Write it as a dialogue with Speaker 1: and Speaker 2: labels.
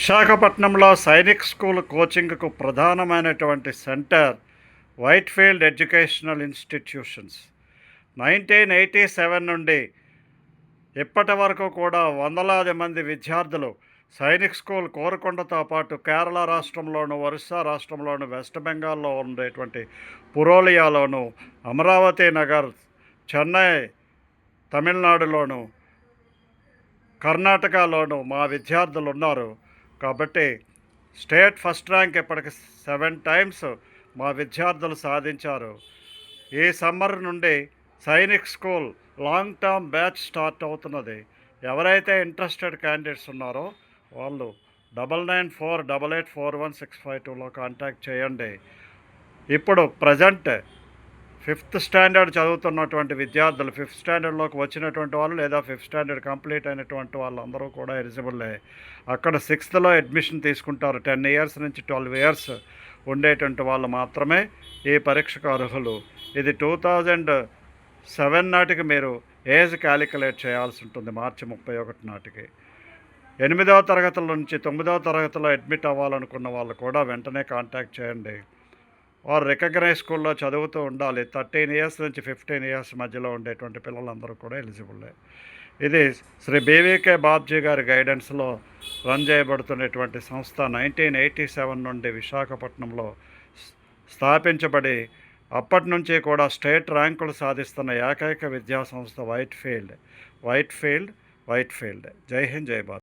Speaker 1: విశాఖపట్నంలో సైనిక్ స్కూల్ కోచింగ్కు ప్రధానమైనటువంటి centre Whitefield educational institutions. 1987 నుండి ఇప్పటి వరకు కూడా వందలాది మంది విద్యార్థులు సైనిక్ స్కూల్ కోరుకొండతో పాటు కేరళ రాష్ట్రంలోను, ఒరిస్సా రాష్ట్రంలోను, వెస్ట్ బెంగాల్లో ఉండేటువంటి పురోలియాలోను, అమరావతి నగర్, చెన్నై తమిళనాడులోను, కర్ణాటకలోను మా విద్యార్థులు ఉన్నారు. కాబట్టి స్టేట్ ఫస్ట్ ర్యాంక్ ఇప్పటికి 7 టైమ్స్ మా విద్యార్థులు సాధించారు. ఈ సమ్మర్ నుండి Sainik school long term batch start అవుతున్నది. ఎవరైతే ఇంట్రెస్టెడ్ క్యాండిడేట్స్ ఉన్నారో వాళ్ళు 9948841652లో కాంటాక్ట్ చేయండి. ఇప్పుడు ప్రజెంట్ 5th స్టాండర్డ్ చదువుతున్నటువంటి విద్యార్థులు, 5th స్టాండర్డ్లోకి వచ్చినటువంటి వాళ్ళు లేదా 5th స్టాండర్డ్ కంప్లీట్ అయినటువంటి వాళ్ళందరూ కూడా ఎలిజిబుల్లే. అక్కడ 6thలో అడ్మిషన్ తీసుకుంటారు. 10 ఇయర్స్ నుంచి 12 ఇయర్స్ ఉండేటువంటి వాళ్ళు మాత్రమే ఈ పరీక్షకు అర్హులు. ఇది 2007 నాటికి మీరు ఏజ్ క్యాలిక్యులేట్ చేయాల్సి ఉంటుంది, మార్చి 31 నాటికి. 8వ తరగతుల నుంచి 9వ తరగతిలో అడ్మిట్ అవ్వాలనుకున్న వాళ్ళు కూడా వెంటనే కాంటాక్ట్ చేయండి. వారు రికగ్నైజ్ స్కూల్లో చదువుతూ ఉండాలి. 13 ఇయర్స్ నుంచి 15 ఇయర్స్ మధ్యలో ఉండేటువంటి పిల్లలందరూ కూడా ఎలిజిబుల్లే. ఇది శ్రీ బీవీకే బాబ్జీ గారి గైడెన్స్లో రన్ చేయబడుతున్నటువంటి సంస్థ. 1987 నుండి విశాఖపట్నంలో స్థాపించబడి అప్పటి నుంచి కూడా స్టేట్ ర్యాంకులు సాధిస్తున్న ఏకైక విద్యా సంస్థ వైట్ఫీల్డ్. జై హింద్, జై భారత్.